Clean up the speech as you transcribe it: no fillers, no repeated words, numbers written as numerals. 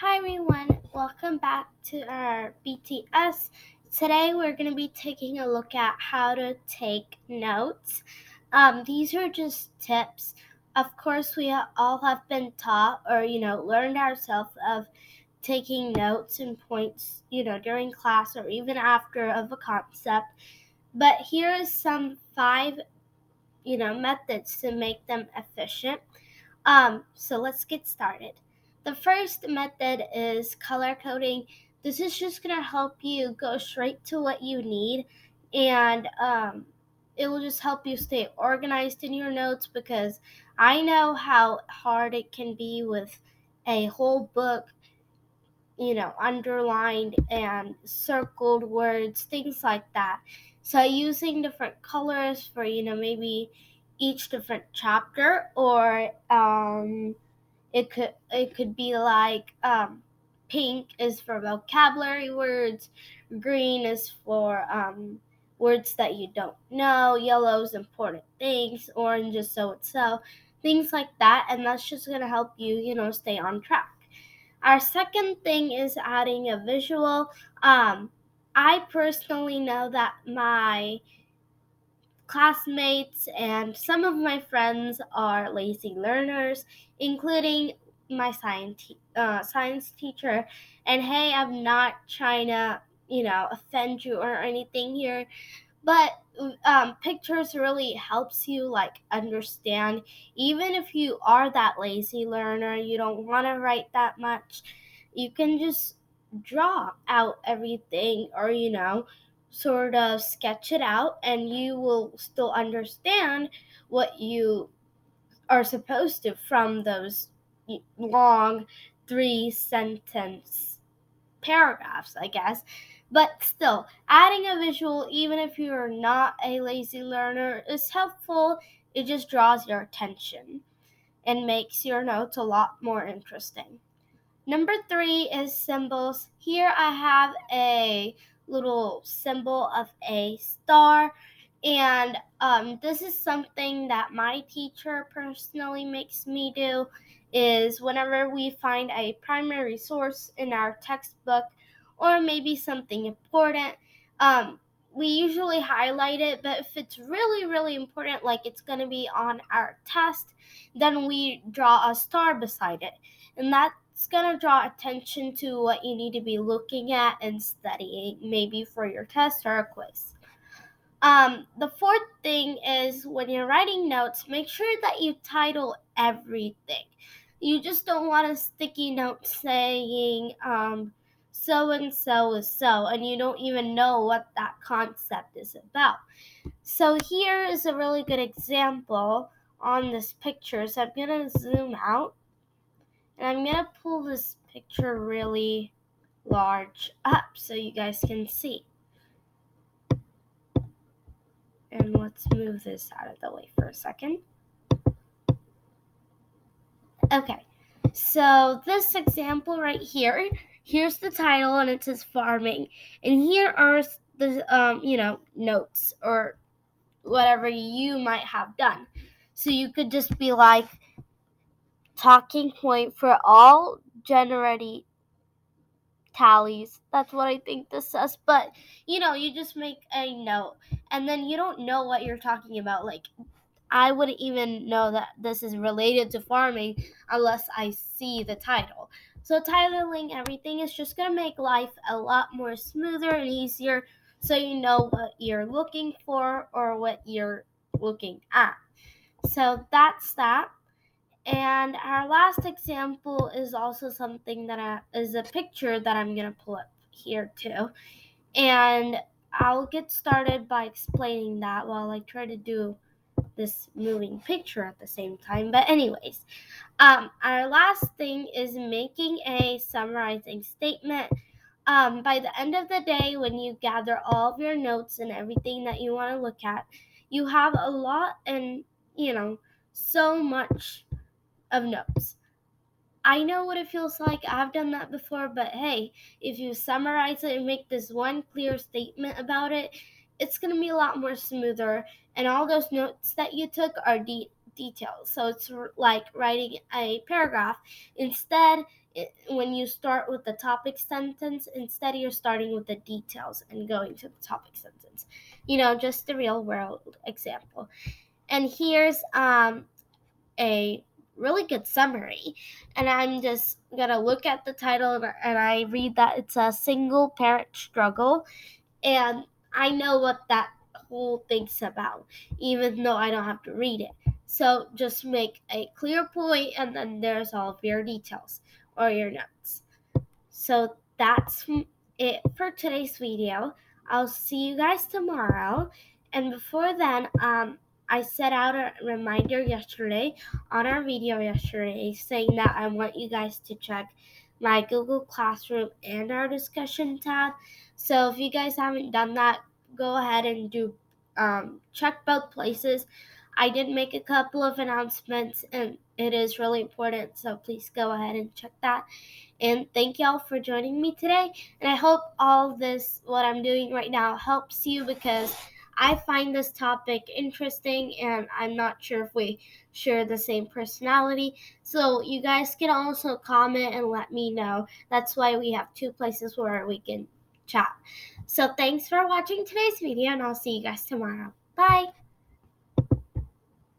Hi everyone, welcome back to our BTS. Today we're going to be taking a look at how to take notes. These are just tips. Of course, we all have been taught or learned ourselves of taking notes and points, during class or even after of a concept. But here is some five, methods to make them efficient. So let's get started. The first method is color coding. This is just going to help you go straight to what you need, and it will just help you stay organized in your notes because I know how hard it can be with a whole book, underlined and circled words, things like that. So using different colors for, maybe each different chapter or it could be like pink is for vocabulary words, green is for words that you don't know, yellow is important things, orange is so and so, things like that, and that's just gonna help you, stay on track. Our second thing is adding a visual. I personally know that my classmates and some of my friends are lazy learners, including my science teacher. And hey, I'm not trying to, offend you or anything here, but pictures really helps you like understand. Even if you are that lazy learner, you don't want to write that much, you can just draw out everything or sort of sketch it out, and you will still understand what you are supposed to from those long 3 sentence paragraphs, I guess. But still, adding a visual, even if you're not a lazy learner, is helpful. It just draws your attention and makes your notes a lot more interesting. Number three is symbols. Here I have a little symbol of a star, and this is something that my teacher personally makes me do. Is whenever we find a primary source in our textbook or maybe something important, we usually highlight it. But if it's really, really important, like it's going to be on our test, then we draw a star beside it, and that's going to draw attention to what you need to be looking at and studying, maybe for your test or a quiz. The fourth thing is when you're writing notes, make sure that you title everything. You just don't want a sticky note saying so and so is so, and you don't even know what that concept is about. So here is a really good example on this picture. So I'm going to zoom out, and I'm going to pull this picture really large up so you guys can see. And let's move this out of the way for a second. Okay, so this example right here, here's the title and it says farming. And here are the, notes or whatever you might have done. So you could just be like, talking point for all generating tallies. That's what I think this says. But you just make a note, and then you don't know what you're talking about. Like I wouldn't even know that this is related to farming unless I see the title. So titling everything is just gonna make life a lot more smoother and easier, so you know what you're looking for or what you're looking at. So that's that. And our last example is also something that is a picture that I'm going to pull up here too. And I'll get started by explaining that while I try to do this moving picture at the same time. But anyways, our last thing is making a summarizing statement. By the end of the day, when you gather all of your notes and everything that you want to look at, you have a lot and, so much of notes. I know what it feels like. I've done that before, but hey, if you summarize it and make this one clear statement about it, it's going to be a lot more smoother. And all those notes that you took are details. So it's like writing a paragraph. Instead, when you start with the topic sentence, instead you're starting with the details and going to the topic sentence. Just a real world example. And here's a really good summary. And I'm just gonna look at the title and I read that it's a single parent struggle. And I know what that whole thing's about, even though I don't have to read it. So just make a clear point, and then there's all of your details or your notes. So that's it for today's video. I'll see you guys tomorrow. And before then, I set out a reminder yesterday on our video yesterday saying that I want you guys to check my Google Classroom and our discussion tab. So if you guys haven't done that, go ahead and check both places. I did make a couple of announcements, and it is really important, so please go ahead and check that. And thank y'all for joining me today. And I hope all this, what I'm doing right now, helps you, because I find this topic interesting and I'm not sure if we share the same personality. So you guys can also comment and let me know. That's why we have two places where we can chat. So thanks for watching today's video, and I'll see you guys tomorrow. Bye!